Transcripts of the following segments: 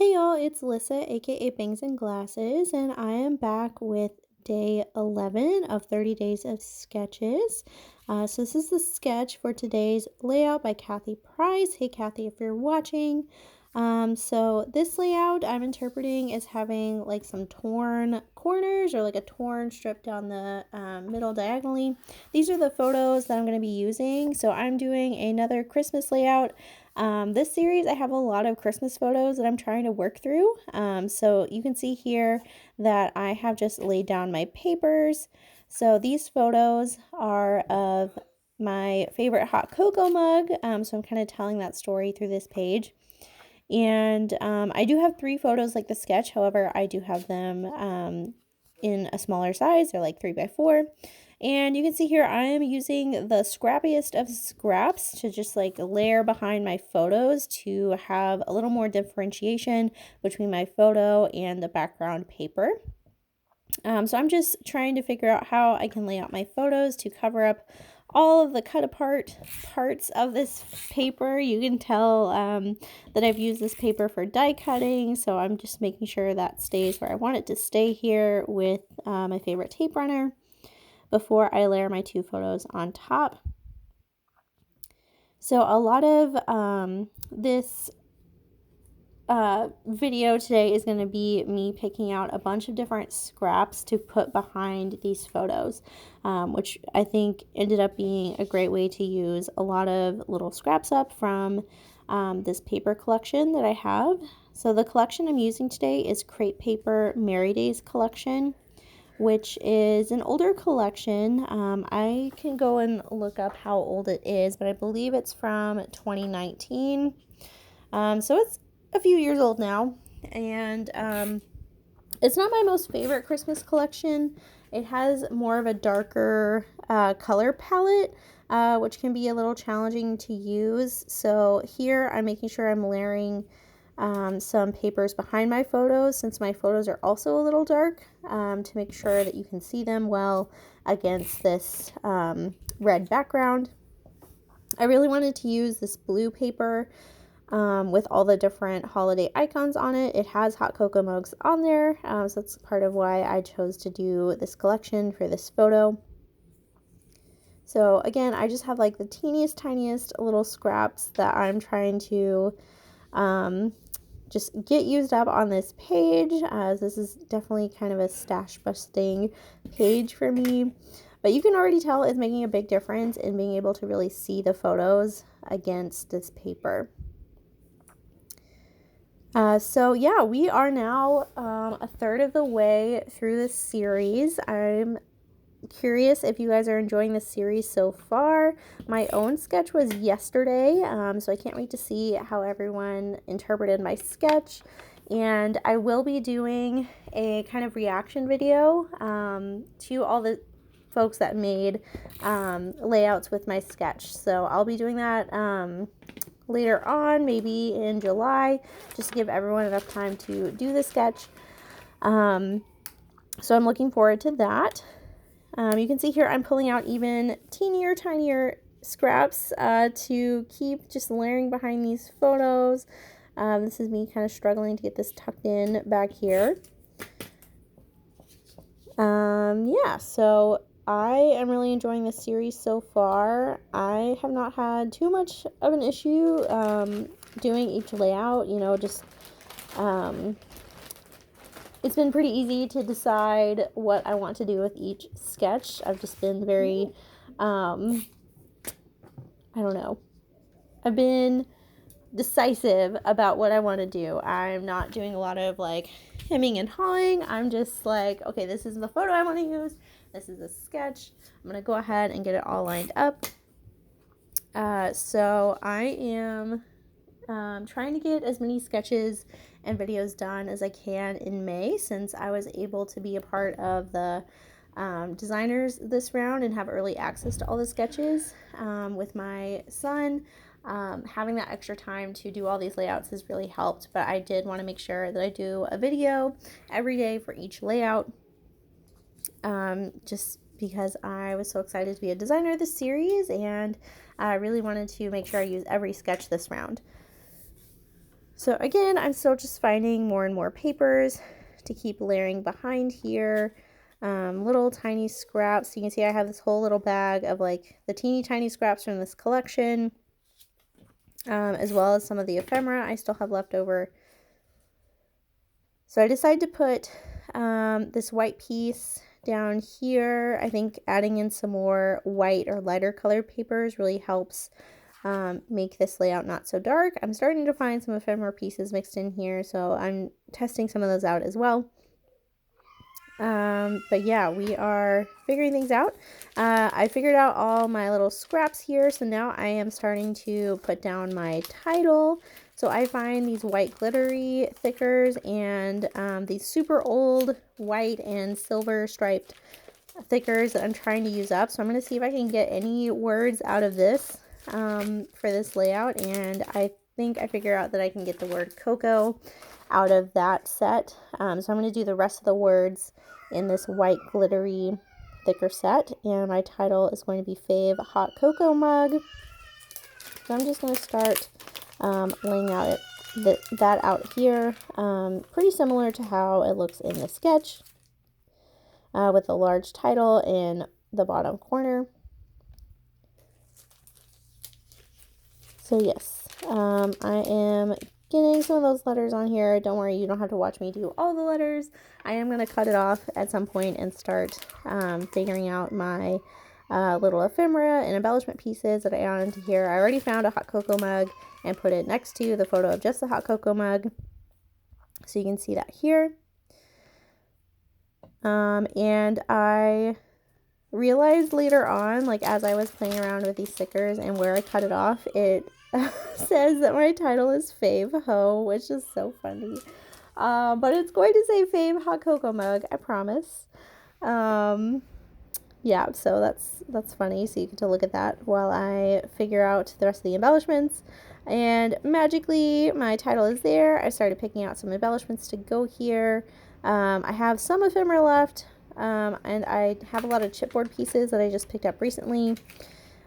Hey y'all, it's Lissa, aka Bangs and Glasses, and I am back with day 11 of 30 days of sketches. So this is the sketch for today's layout by Kathy Price. Hey Kathy, if you're watching. So this layout I'm interpreting as having like some torn corners or like a torn strip down the middle diagonally. These are the photos that I'm going to be using. So I'm doing another Christmas layout. This series, I have a lot of Christmas photos that I'm trying to work through. So you can see here that I have just laid down my papers. So these photos are of my favorite hot cocoa mug. So I'm kind of telling that story through this page. And I do have 3 photos like the sketch. However, I do have them in a smaller size. They're like 3x4. And you can see here I am using the scrappiest of scraps to just like layer behind my photos to have a little more differentiation between my photo and the background paper. So I'm just trying to figure out how I can lay out my photos to cover up all of the cut apart parts of this paper. You can tell that I've used this paper for die cutting, so I'm just making sure that stays where I want it to stay here with my favorite tape runner before I layer my 2 photos on top. So a lot of this video today is going to be me picking out a bunch of different scraps to put behind these photos, which I think ended up being a great way to use a lot of little scraps up from this paper collection that I have. So the collection I'm using today is Crepe Paper Merry Days collection, which is an older collection. I can go and look up how old it is, but I believe it's from 2019. So it's a few years old now, and it's not my most favorite Christmas collection. It has more of a darker color palette, which can be a little challenging to use. So here I'm making sure I'm layering some papers behind my photos, since my photos are also a little dark, to make sure that you can see them well against this red background. I really wanted to use this blue paper with all the different holiday icons on it. It has hot cocoa mugs on there, so that's part of why I chose to do this collection for this photo. So again, I just have like the teeniest, tiniest little scraps that I'm trying to just get used up on this page, as this is definitely kind of a stash busting page for me. But you can already tell it's making a big difference in being able to really see the photos against this paper. So yeah, we are now a third of the way through this series. I'm curious if you guys are enjoying this series so far. My own sketch was yesterday, so I can't wait to see how everyone interpreted my sketch. And I will be doing a kind of reaction video to all the folks that made layouts with my sketch. So I'll be doing that later on, maybe in July, just to give everyone enough time to do the sketch. So I'm looking forward to that. You can see here I'm pulling out even teenier, tinier scraps to keep just layering behind these photos. This is me kind of struggling to get this tucked in back here. Yeah, so I am really enjoying this series so far. I have not had too much of an issue doing each layout, just it's been pretty easy to decide what I want to do with each sketch. I've just been very, I don't know, I've been decisive about what I want to do. I'm not doing a lot of like hemming and hawing. I'm just like, okay, this is the photo I want to use. This is a sketch. I'm going to go ahead and get it all lined up. So I am trying to get as many sketches and videos done as I can in May, since I was able to be a part of the designers this round and have early access to all the sketches with my son. Having that extra time to do all these layouts has really helped, but I did want to make sure that I do a video every day for each layout, just because I was so excited to be a designer of this series, and I really wanted to make sure I use every sketch this round. So again, I'm still just finding more and more papers to keep layering behind here. Little tiny scraps. You can see I have this whole little bag of like the teeny tiny scraps from this collection, as well as some of the ephemera I still have left over. So I decided to put this white piece down here. I think adding in some more white or lighter colored papers really helps make this layout not so dark. I'm starting to find some ephemera pieces mixed in here, so I'm testing some of those out as well. But yeah, we are figuring things out. I figured out all my little scraps here, so now I am starting to put down my title. So I find these white glittery thickers and these super old white and silver striped thickers that I'm trying to use up. So I'm going to see if I can get any words out of this for this layout, and I think I figure out that I can get the word cocoa out of that set. So I'm going to do the rest of the words in this white glittery thicker set, and my title is going to be Fave Hot Cocoa Mug. So I'm just going to start laying out that out here, pretty similar to how it looks in the sketch, with a large title in the bottom corner. So yes, I am getting some of those letters on here. Don't worry, you don't have to watch me do all the letters. I am going to cut it off at some point and start figuring out my little ephemera and embellishment pieces that I add into here. I already found a hot cocoa mug and put it next to the photo of just the hot cocoa mug, so you can see that here. And I realized later on, like as I was playing around with these stickers and where I cut it off, it says that my title is Fave Ho, which is so funny. But it's going to say Fave Hot Cocoa Mug, I promise. Yeah, so that's funny. So you get to look at that while I figure out the rest of the embellishments. And magically, my title is there. I started picking out some embellishments to go here. I have some ephemera left, and I have a lot of chipboard pieces that I just picked up recently.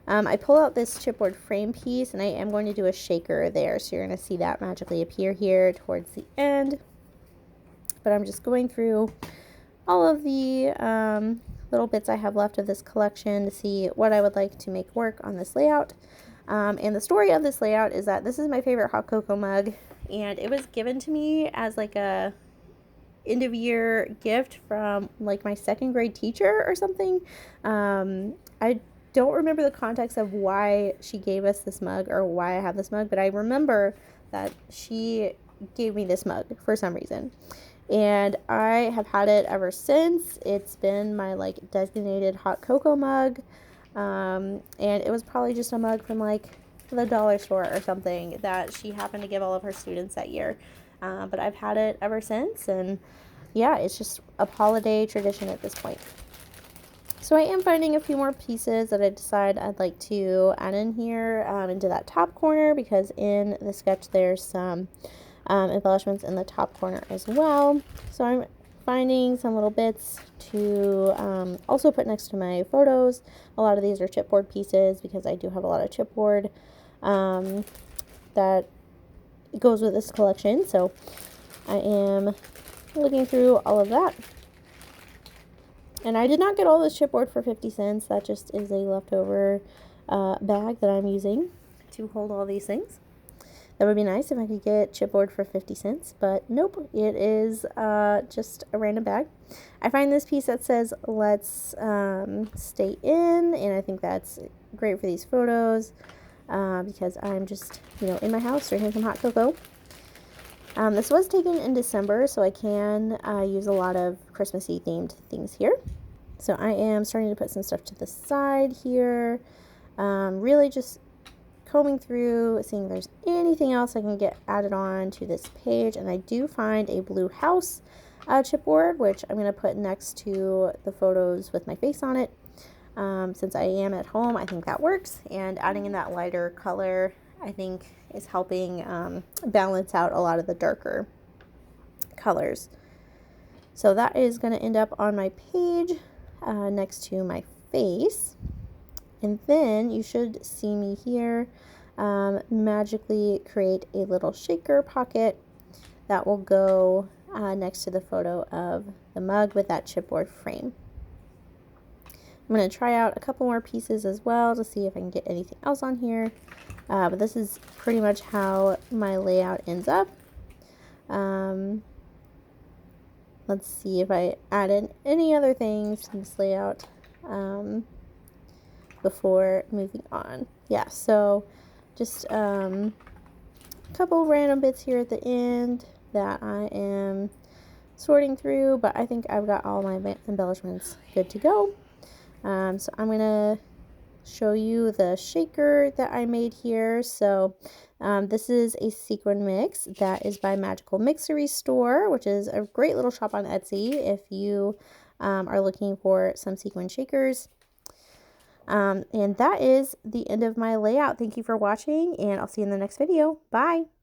I pull out this chipboard frame piece, and I am going to do a shaker there, so you're going to see that magically appear here towards the end. But I'm just going through all of the little bits I have left of this collection to see what I would like to make work on this layout. And the story of this layout is that this is my favorite hot cocoa mug, and it was given to me as like a end of year gift from like my second grade teacher or something. I don't remember the context of why she gave us this mug or why I have this mug, but I remember that she gave me this mug for some reason, and I have had it ever since. It's been my like designated hot cocoa mug, and it was probably just a mug from like the dollar store or something that she happened to give all of her students that year. But I've had it ever since, and yeah, it's just a holiday tradition at this point. So I am finding a few more pieces that I decide I'd like to add in here into that top corner, because in the sketch there's some embellishments in the top corner as well. So I'm finding some little bits to also put next to my photos. A lot of these are chipboard pieces because I do have a lot of chipboard that goes with this collection. So I am looking through all of that. And I did not get all this chipboard for 50 cents. That just is a leftover bag that I'm using to hold all these things. That would be nice if I could get chipboard for 50 cents, but nope, it is just a random bag. I find this piece that says, let's stay in, and I think that's great for these photos because I'm just, in my house drinking some hot cocoa. This was taken in December, so I can use a lot of Christmassy themed things here. So I am starting to put some stuff to the side here, really just combing through, seeing if there's anything else I can get added on to this page. And I do find a blue house chipboard, which I'm going to put next to the photos with my face on it. Since I am at home, I think that works, and adding in that lighter color I think is helping balance out a lot of the darker colors. So that is going to end up on my page next to my face. And then you should see me here magically create a little shaker pocket that will go next to the photo of the mug with that chipboard frame. I'm going to try out a couple more pieces as well to see if I can get anything else on here. But this is pretty much how my layout ends up. Let's see if I added any other things to this layout before moving on. Yeah, so just a couple random bits here at the end that I am sorting through, but I think I've got all my embellishments good to go. So I'm going to show you the shaker that I made here. So this is a sequin mix that is by Magical Mixery Store, which is a great little shop on Etsy if you are looking for some sequin shakers. And that is the end of my layout. Thank you for watching, and I'll see you in the next video. Bye!